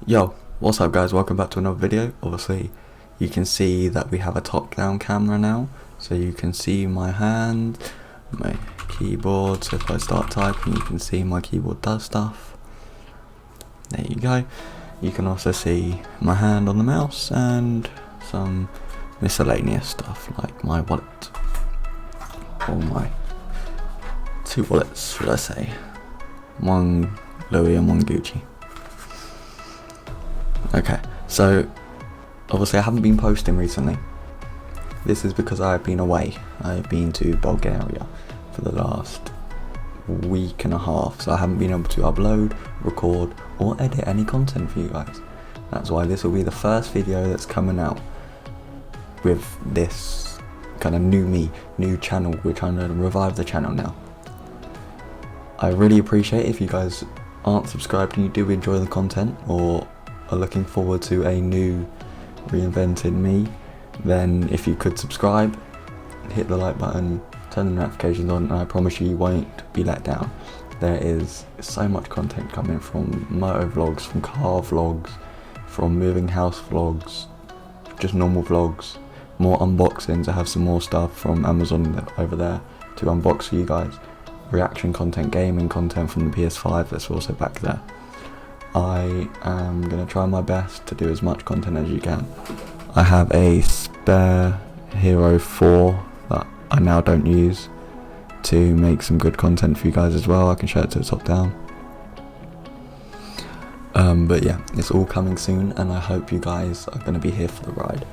Yo, what's up guys, welcome back to another video. Obviously you can see that we have a top down camera now, so you can see my hand, my keyboard, so if I start typing you can see my keyboard does stuff. There you go. You can also see my hand on the mouse and some miscellaneous stuff like my wallet, or my two wallets should I say, one Louis and one Gucci. Okay, so obviously I haven't been posting recently. This is because I've been away. I've been to Bulgaria for the last week and a half, so I haven't been able to upload, record or edit any content for you guys. That's why this will be the first video that's coming out with this kind of new channel. We're trying to revive the channel now. I really appreciate if you guys aren't subscribed and you do enjoy the content or are looking forward to a new reinvented me, then if you could subscribe, hit the like button, turn the notifications on, and I promise you won't be let down. There is so much content coming from moto vlogs, from car vlogs, from moving house vlogs, just normal vlogs, more unboxings. I have some more stuff from Amazon over there to unbox for you guys, reaction content, gaming content from the PS5 that's also back there. I am going to try my best to do as much content as you can. I have a spare Hero 4 that I now don't use to make some good content for you guys as well. I can show it to the top down. But yeah, it's all coming soon and I hope you guys are going to be here for the ride.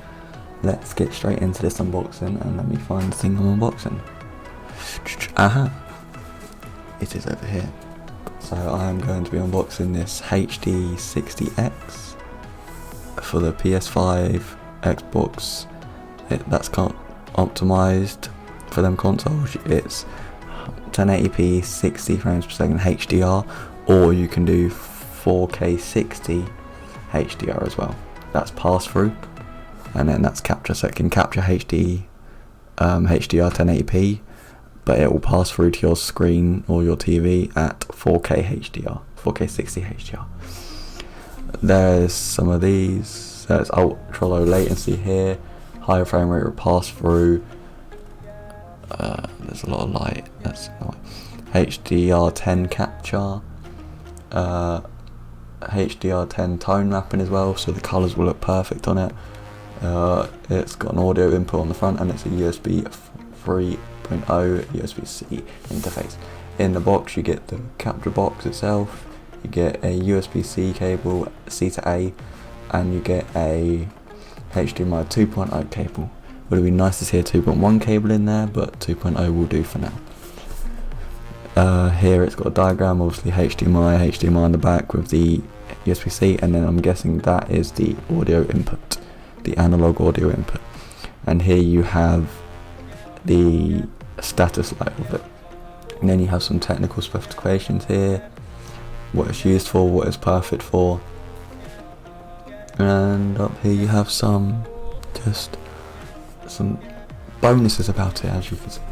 Let's get straight into this unboxing and let me find the thing I'm unboxing. Aha! It is over here. So I am going to be unboxing this HD60X for the PS5, Xbox. That's optimized for them consoles. It's 1080p 60 frames per second HDR, or you can do 4K 60 HDR as well. That's pass through, and then that's capture, so it can capture HDR 1080p, but it will pass through to your screen or your TV at 4K HDR, 4K 60 HDR. There's some of these. There's ultra low latency here, higher frame rate will pass through. There's a lot of light. That's HDR10 capture, HDR10 tone mapping as well, so the colours will look perfect on it. It's got an audio input on the front and it's a USB 3.0 USB-C interface. In the box you get the capture box itself, you get a USB-C cable, C to A, and you get a HDMI 2.0 cable. Would have been nice to see a 2.1 cable in there, but 2.0 will do for now. Here it's got a diagram, obviously HDMI on the back with the USB-C, and then I'm guessing that is the audio input, the analog audio input. And here you have the status light of it, and then you have some technical specifications here, what it's used for, what it's perfect for, and up here you have some bonuses about it, as you can see.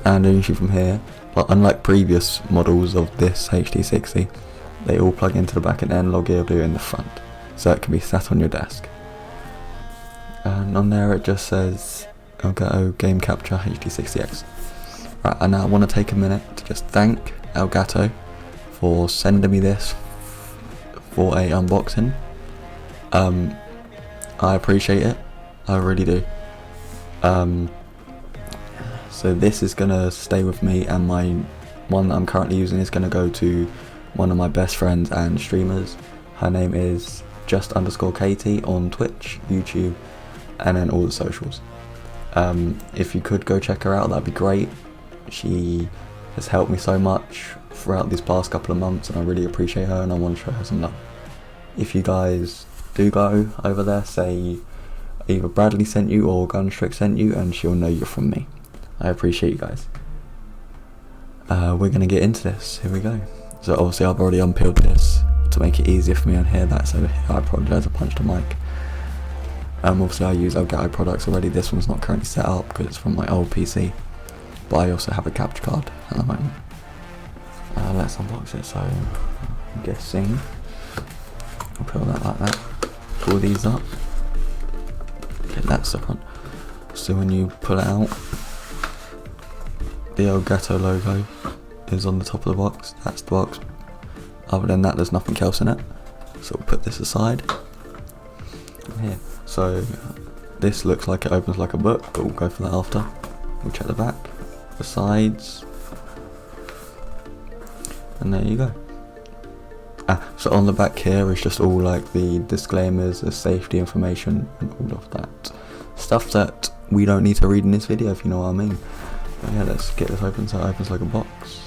And usually from here, but unlike previous models of this HD60, they all plug into the back and analog audio in the front, so it can be sat on your desk. And on there it just says Elgato Game Capture HD60X. Right, and now I want to take a minute to just thank Elgato for sending me this for a unboxing. I appreciate it, I really do. So this is gonna stay with me, and my one that I'm currently using is gonna go to one of my best friends and streamers. Her name is just_Katie on Twitch, YouTube, and then all the socials. If you could go check her out, that'd be great. She has helped me so much throughout these past couple of months and I really appreciate her and I want to show her some love. If you guys do go over there, say either Bradley sent you or Gunstrix sent you, and she'll know you're from me. I appreciate you guys. We're going to get into this, here we go. So obviously I've already unpeeled this to make it easier for me on here, that's over here. I apologise, I punched a mic. Obviously I use Elgato products already. This one's not currently set up because it's from my old PC, but I also have a capture card at the moment. Let's unbox it. So I'm guessing put that like that. Pull these up. Okay, that's the front. So when you pull it out, the Elgato logo is on the top of the box. That's the box. Other than that, there's nothing else in it. So we'll put this aside. Here. So this looks like it opens like a book, but we'll go for that after. We'll check the back, the sides, and there you go. So on the back here is just all like the disclaimers, the safety information, and all of that stuff that we don't need to read in this video, if you know what I mean. But yeah, let's get this open so it opens like a box.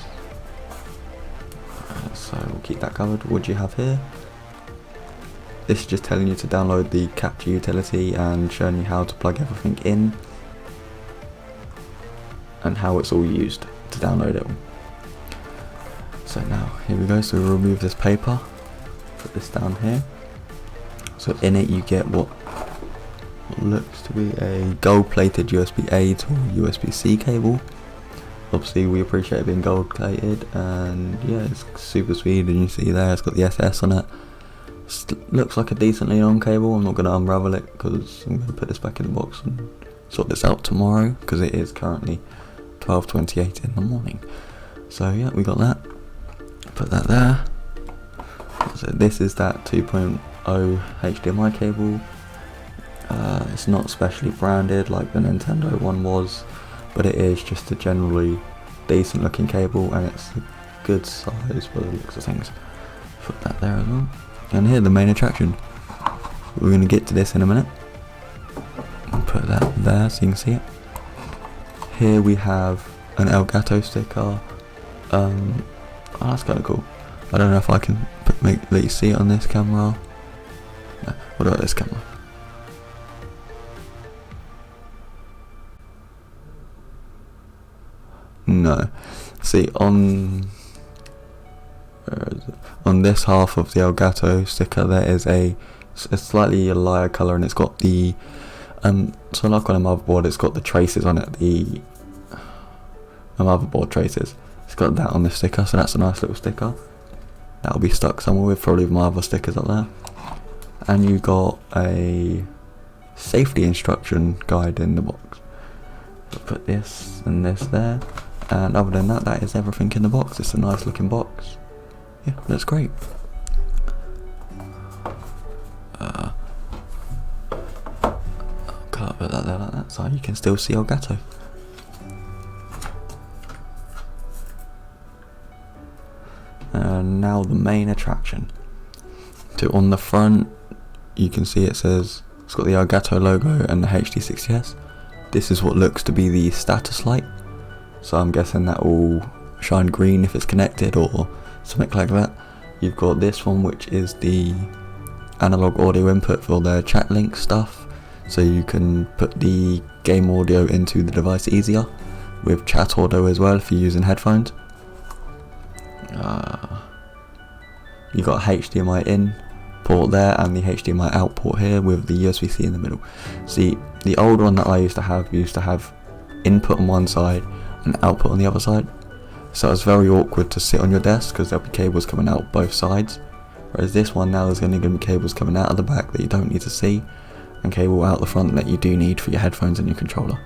So we'll keep that covered. What do you have here? This is just telling you to download the capture utility and showing you how to plug everything in and how it's all used to download it all. So now here we go. So we'll remove this paper, put this down here. So in it you get what looks to be a gold plated USB-A to USB-C cable. Obviously we appreciate it being gold plated, and yeah, it's super sweet, and you see there it's got the SS on it. Looks like a decently long cable. I'm not going to unravel it because I'm going to put this back in the box and sort this out tomorrow, because it is currently 12:28 in the morning. So yeah, we got that. Put that there. So this is that 2.0 HDMI cable. It's not specially branded like the Nintendo one was, but it is just a generally decent looking cable, and it's a good size by the looks of things. Put that there as well. And here, the main attraction. We're going to get to this in a minute. I'll put that there so you can see it. Here we have an Elgato sticker. Oh, that's kind of cool. I don't know if I can let you see it on this camera. No, what about this camera? No. See, on this half of the Elgato sticker there is a slightly lighter colour, and it's got the so like on a motherboard it's got the traces on it, the motherboard traces. It's got that on the sticker, so that's a nice little sticker. That'll be stuck somewhere with probably my other stickers up there. And you got a safety instruction guide in the box. So put this and this there, and other than that, that is everything in the box. It's a nice looking box. Yeah, that's great. Can't put that there like that, so you can still see Elgato. And now the main attraction. So on the front, you can see it says, it's got the Elgato logo and the HD60S. This is what looks to be the status light. So I'm guessing that will shine green if it's connected or something like that. You've got this one, which is the analog audio input for their chat link stuff, so you can put the game audio into the device easier with chat audio as well if you're using headphones. You got HDMI in port there and the HDMI out port here with the USB-C in the middle. See, the old one that I used to have input on one side and output on the other side. So it's very awkward to sit on your desk because there'll be cables coming out both sides. Whereas this one now, there's only going to be cables coming out of the back that you don't need to see, and cable out the front that you do need for your headphones and your controller,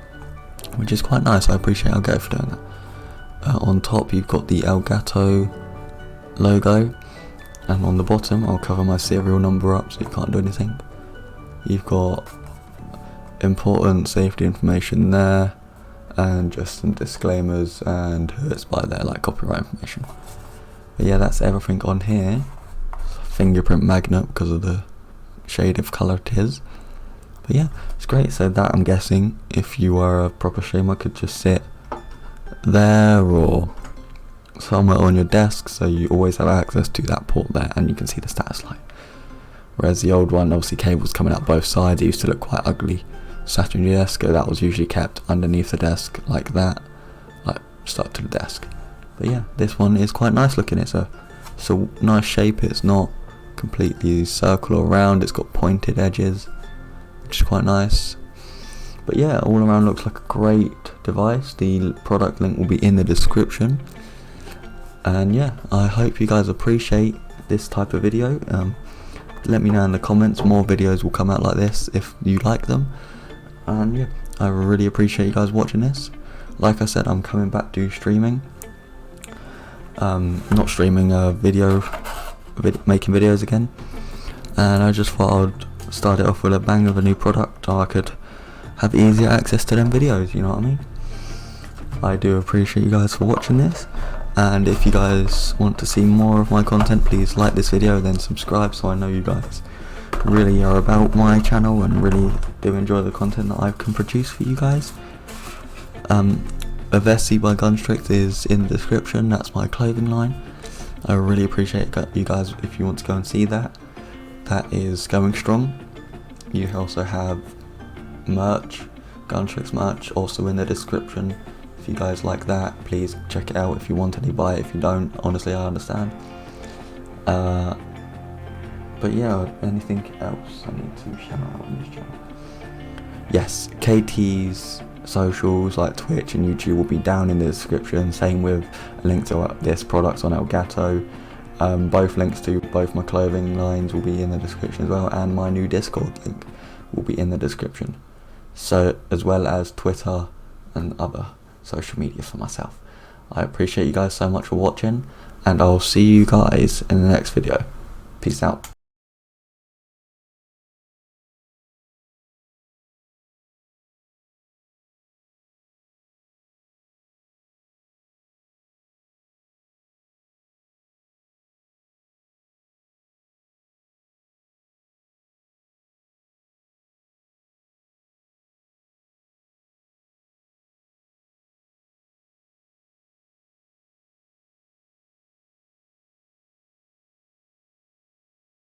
which is quite nice. I appreciate Elgato for doing that. On top you've got the Elgato logo, and on the bottom I'll cover my serial number up so you can't do anything. You've got important safety information there, and just some disclaimers and who it's by there, like copyright information. But yeah, that's everything on here. Fingerprint magnet because of the shade of colour it is. But yeah, it's great. So that, I'm guessing, if you are a proper streamer, could just sit there or somewhere on your desk, so you always have access to that port there, and you can see the status light. Whereas the old one, obviously cables coming out both sides, it used to look quite ugly. Sat on your desk, that was usually kept underneath the desk like that, like stuck to the desk. But yeah, this one is quite nice looking. It's a nice shape. It's not completely circular around, it's got pointed edges, which is quite nice. But yeah, all around looks like a great device. The product link will be in the description. And yeah, I hope you guys appreciate this type of video. let me know in the comments. More videos will come out like this if you like them. And yeah, I really appreciate you guys watching this. Like I said, I'm coming back to streaming. Not streaming, making videos again. And I just thought I'd start it off with a bang of a new product so I could have easier access to them videos, you know what I mean? I do appreciate you guys for watching this, and if you guys want to see more of my content, please like this video, then subscribe, so I know you guys really are about my channel and really do enjoy the content that I can produce for you guys. EVESSI by Gunstrix is in the description. That's my clothing line. I really appreciate you guys if you want to go and see that. That is going strong. You also have merch, Gunstrix merch, also in the description. If you guys like that, please check it out. If you want any, buy it. If you don't, honestly, I understand. But yeah, anything else I need to shout out on this channel? Yes, KT's socials like Twitch and YouTube will be down in the description. Same with a link to this products on Elgato. Both links to both my clothing lines will be in the description as well, and my new Discord link will be in the description. So, as well as Twitter and other social media for myself. I appreciate you guys so much for watching, and I'll see you guys in the next video. Peace out.